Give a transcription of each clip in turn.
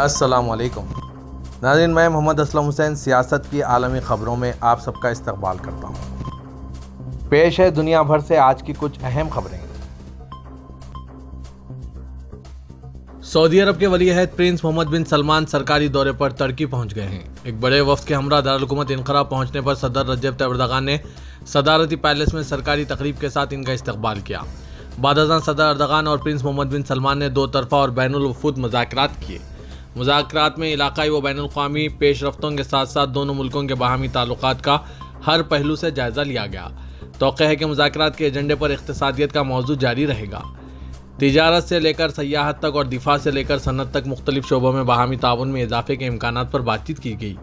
السلام علیکم ناظرین، میں محمد اسلم حسین سیاست کی عالمی خبروں میں آپ سب کا استقبال کرتا ہوں۔ پیش ہے دنیا بھر سے آج کی کچھ اہم خبریں۔ سعودی عرب کے ولی عہد پرنس محمد بن سلمان سرکاری دورے پر ترکی پہنچ گئے ہیں۔ ایک بڑے وفد کے ہمراہ دارالحکومت انقرہ پہنچنے پر صدر رجب طیب اردغان نے صدارتی پیلس میں سرکاری تقریب کے ساتھ ان کا استقبال کیا۔ بعد ازاں صدر اردغان اور پرنس محمد بن سلمان نے دو طرفہ اور بین الوفود مذاکرات کیے۔ مذاکرات میں علاقائی و بین الاقوامی پیش رفتوں کے ساتھ ساتھ دونوں ملکوں کے باہمی تعلقات کا ہر پہلو سے جائزہ لیا گیا۔ توقع ہے کہ مذاکرات کے ایجنڈے پر اقتصادیت کا موضوع جاری رہے گا۔ تجارت سے لے کر سیاحت تک اور دفاع سے لے کر صنعت تک مختلف شعبوں میں باہمی تعاون میں اضافے کے امکانات پر بات چیت کی گئی۔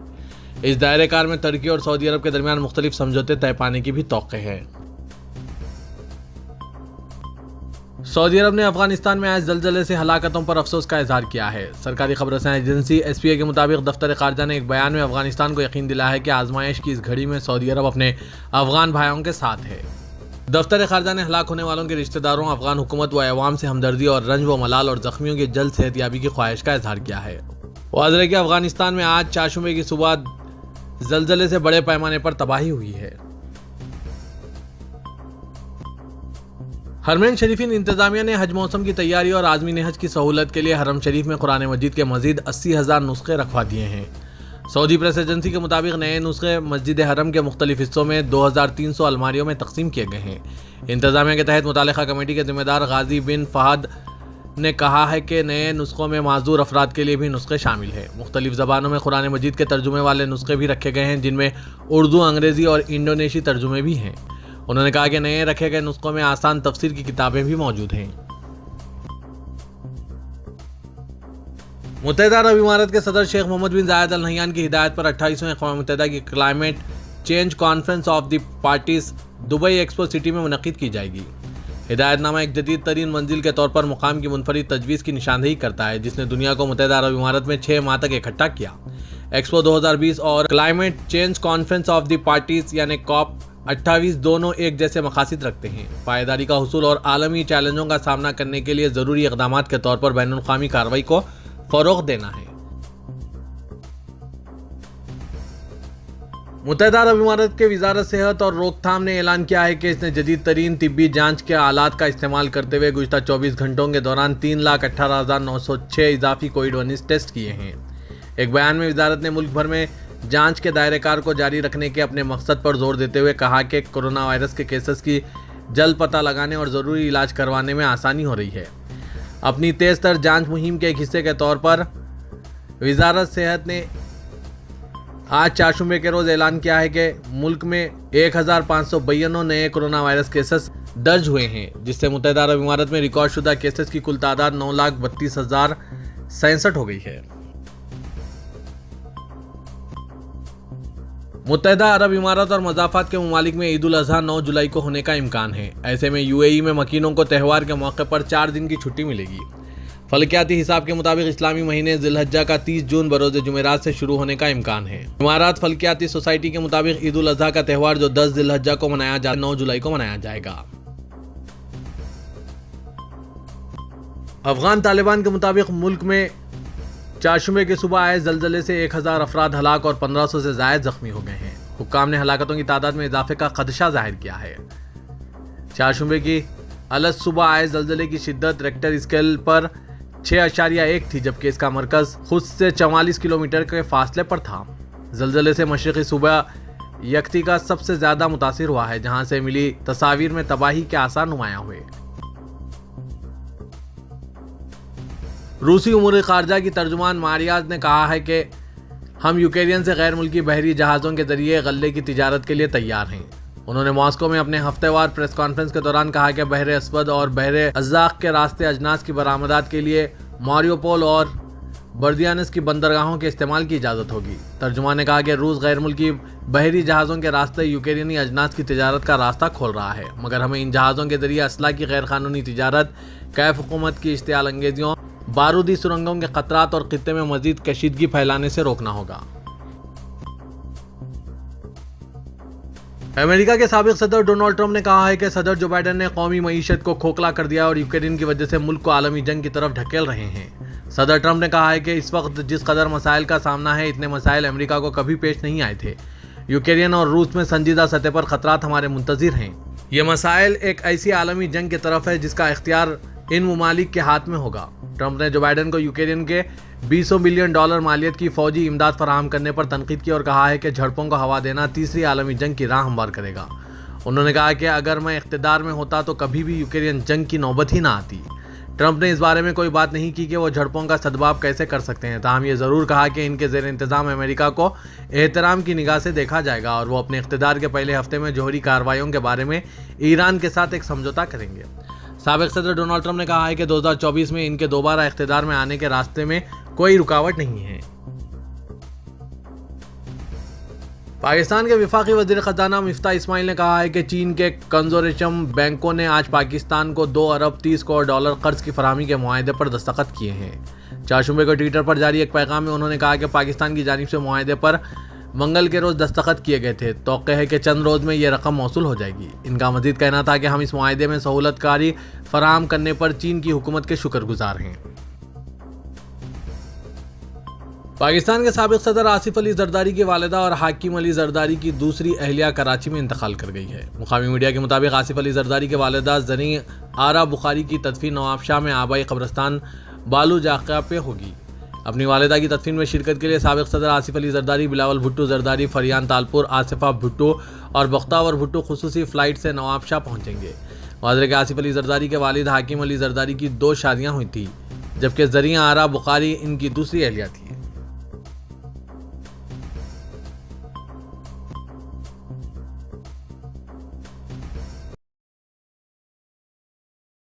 اس دائرہ کار میں ترکی اور سعودی عرب کے درمیان مختلف سمجھوتے طے پانے کی بھی توقع ہے۔ سعودی عرب نے افغانستان میں آئے زلزلے سے ہلاکتوں پر افسوس کا اظہار کیا ہے۔ سرکاری خبر رساں ایجنسی SPA کے مطابق دفتر خارجہ نے ایک بیان میں افغانستان کو یقین دلایا ہے کہ آزمائش کی اس گھڑی میں سعودی عرب اپنے افغان بھائیوں کے ساتھ ہے۔ دفتر خارجہ نے ہلاک ہونے والوں کے رشتہ داروں، افغان حکومت و عوام سے ہمدردی اور رنج و ملال اور زخمیوں کی جلد صحت یابی کی خواہش کا اظہار کیا ہے۔ واضح ہے کہ افغانستان میں آج چاشمے کی صبح زلزلے سے بڑے پیمانے پر تباہی ہوئی ہے۔ حرمین شریفین انتظامیہ نے حج موسم کی تیاری اور عازمین حج کی سہولت کے لیے حرم شریف میں قرآن مجید کے مزید 80,000 نسخے رکھوا دیے ہیں۔ سعودی پریس ایجنسی کے مطابق نئے نسخے مسجد حرم کے مختلف حصوں میں 2300 الماریوں میں تقسیم کیے گئے ہیں۔ انتظامیہ کے تحت متعلقہ کمیٹی کے ذمہ دار غازی بن فہد نے کہا ہے کہ نئے نسخوں میں معذور افراد کے لیے بھی نسخے شامل ہیں۔ مختلف زبانوں میں قرآن مجید کے ترجمے والے نسخے بھی رکھے گئے ہیں، جن میں اردو، انگریزی اور انڈونیشی ترجمے بھی ہیں۔ انہوں نے کہا کہ نئے رکھے گئے نسخوں میں آسان تفسیر کی کتابیں بھی موجود ہیں۔ متحدہ عرب امارات کے صدر شیخ محمد بن زاید ال نہیان کی ہدایت پر 28ویں اقوام متحدہ کی climate change conference of the parties Dubai expo city میں منعقد کی جائے گی۔ ہدایت نامہ ایک جدید ترین منزل کے طور پر مقام کی منفرد تجویز کی نشاندہی کرتا ہے، جس نے دنیا کو متحدہ عرب امارات میں 6 ماہ تک اکٹھا کیا۔ ایکسپو 2020 اور climate change conference of the parties یعنی COP 28 دونوں ایک جیسے مقاصد رکھتے ہیں: پائیداری کا حصول اور عالمی چیلنجوں کا سامنا کرنے کے لیے ضروری اقدامات کے طور پر بین الاقوامی کارروائی کو فروغ دینا ہے۔ متحدہ عرب امارات کے وزارت صحت اور روک تھام نے اعلان کیا ہے کہ اس نے جدید ترین طبی جانچ کے آلات کا استعمال کرتے ہوئے گزشتہ 24 گھنٹوں کے دوران 3,18,906 اضافی کووڈ-19 ٹیسٹ کیے ہیں۔ ایک بیان میں وزارت نے ملک بھر میں جانچ کے دائرہ کار کو جاری رکھنے کے اپنے مقصد پر زور دیتے ہوئے کہا کہ کورونا وائرس کے کیسز کی جلد پتہ لگانے اور ضروری علاج کروانے میں آسانی ہو رہی ہے۔ اپنی تیز تر جانچ مہم کے ایک حصے کے طور پر وزارت صحت نے آج چاشمے کے روز اعلان کیا ہے کہ ملک میں 1,592 نئے کورونا وائرس کیسز درج ہوئے ہیں، جس سے متحدہ عرب امارات میں ریکارڈ شدہ کیسز کی کل تعداد 9,32,067 ہو گئی ہے۔ متحدہ عرب امارات اور مضافات کے ممالک میں عید الاضحیٰ 9 جولائی کو ہونے کا امکان ہے۔ ایسے میں UAE میں مکینوں کو تہوار کے موقع پر 4 دن کی چھٹی ملے گی۔ فلکیاتی حساب کے مطابق اسلامی مہینے ذی الحجہ کا 30 جون بروز جمعرات سے شروع ہونے کا امکان ہے۔ امارات فلکیاتی سوسائٹی کے مطابق عید الاضحیٰ کا تہوار جو 10 ذی الحجہ کو منایا جائے 9 جولائی کو منایا جائے گا۔ افغان طالبان کے مطابق ملک میں چاشمے کے صبح آئے زلزلے سے 1,000 افراد ہلاک اور 1,500 سے زائد زخمی ہو گئے ہیں۔ حکام نے ہلاکتوں کی تعداد میں اضافے کا خدشہ ظاہر کیا ہے۔ چاشمے کی الگ صبح آئے زلزلے کی شدت ریکٹر اسکیل پر 6.1 تھی، جبکہ اس کا مرکز خود سے 44 کلومیٹر کے فاصلے پر تھا۔ زلزلے سے مشرقی صوبہ یکتیکا سب سے زیادہ متاثر ہوا ہے، جہاں سے ملی تصاویر میں تباہی کے آثار نمایاں ہوئے۔ روسی امور خارجہ کی ترجمان ماریاز نے کہا ہے کہ ہم یوکرین سے غیر ملکی بحری جہازوں کے ذریعے غلے کی تجارت کے لیے تیار ہیں۔ انہوں نے ماسکو میں اپنے ہفتہ وار پریس کانفرنس کے دوران کہا کہ بحر اسود اور بحر ازاق کے راستے اجناس کی برآمدات کے لیے ماریوپول اور بردیانس کی بندرگاہوں کے استعمال کی اجازت ہوگی۔ ترجمان نے کہا کہ روس غیر ملکی بحری جہازوں کے راستے یوکرینی اجناس کی تجارت کا راستہ کھول رہا ہے، مگر ہمیں ان جہازوں کے ذریعے اسلحہ کی غیر قانونی تجارت، کیف حکومت کی اشتعال انگیزیوں، بارودی سرنگوں کے خطرات اور خطے میں مزید کشیدگی پھیلانے سے روکنا ہوگا۔ امریکہ کے سابق صدر ڈونلڈ ٹرمپ نے کہا ہے کہ صدر جو بائیڈن نے قومی معیشت کو کھوکھلا کر دیا اور یوکرین کی وجہ سے ملک کو عالمی جنگ کی طرف ڈھکیل رہے ہیں۔ صدر ٹرمپ نے کہا ہے کہ اس وقت جس قدر مسائل کا سامنا ہے اتنے مسائل امریکہ کو کبھی پیش نہیں آئے تھے۔ یوکرین اور روس میں سنجیدہ سطح پر خطرات ہمارے منتظر ہیں۔ یہ مسائل ایک ایسی عالمی جنگ کی طرف ہے جس کا اختیار ان ممالک کے ہاتھ میں ہوگا۔ ٹرمپ نے جو بائیڈن کو یوکرین کے $200 بلین مالیت کی فوجی امداد فراہم کرنے پر تنقید کی اور کہا ہے کہ جھڑپوں کو ہوا دینا تیسری عالمی جنگ کی راہ ہموار کرے گا۔ انہوں نے کہا کہ اگر میں اقتدار میں ہوتا تو کبھی بھی یوکرین جنگ کی نوبت ہی نہ آتی۔ ٹرمپ نے اس بارے میں کوئی بات نہیں کی کہ وہ جھڑپوں کا سدباب کیسے کر سکتے ہیں، تاہم یہ ضرور کہا کہ ان کے زیر انتظام امریکہ کو احترام کی نگاہ سے دیکھا جائے گا اور وہ اپنے اقتدار کے پہلے ہفتے میں جوہری کارروائیوں کے بارے میں ایران کے ساتھ ایک سمجھوتہ کریں گے۔ سابق صدر ڈونلڈ ٹرمپ نے کہا ہے کہ 2024 میں ان کے دوبارہ اقتدار میں آنے کے راستے میں کوئی رکاوٹ نہیں ہے۔ پاکستان کے وفاقی وزیر خزانہ مفتاح اسماعیل نے کہا ہے کہ چین کے کنزورشیم بینکوں نے آج پاکستان کو $2 ارب 30 کروڑ قرض کی فراہمی کے معاہدے پر دستخط کیے ہیں۔ چہارشنبے کو ٹویٹر پر جاری ایک پیغام میں انہوں نے کہا کہ پاکستان کی جانب سے معاہدے پر منگل کے روز دستخط کیے گئے تھے۔ توقع ہے کہ چند روز میں یہ رقم موصول ہو جائے گی۔ ان کا مزید کہنا تھا کہ ہم اس معاہدے میں سہولت کاری فراہم کرنے پر چین کی حکومت کے شکر گزار ہیں۔ پاکستان کے سابق صدر آصف علی زرداری کی والدہ اور حاکم علی زرداری کی دوسری اہلیہ کراچی میں انتقال کر گئی ہے۔ مقامی میڈیا کے مطابق آصف علی زرداری کے والدہ زریں آرا بخاری کی تدفین نواب شاہ میں آبائی قبرستان بالو جاقیہ پہ ہوگی۔ اپنی والدہ کی تدفین میں شرکت کے لیے سابق صدر آصف علی زرداری، بلاول بھٹو زرداری، فریان تالپور، آصفہ بھٹو اور بختاور بھٹو خصوصی فلائٹ سے نواب شاہ پہنچیں گے۔ واضح ہے کہ آصف علی زرداری کے والد حاکم علی زرداری کی 2 شادیاں ہوئی تھیں، جبکہ زریں آرا بخاری ان کی دوسری اہلیہ تھی۔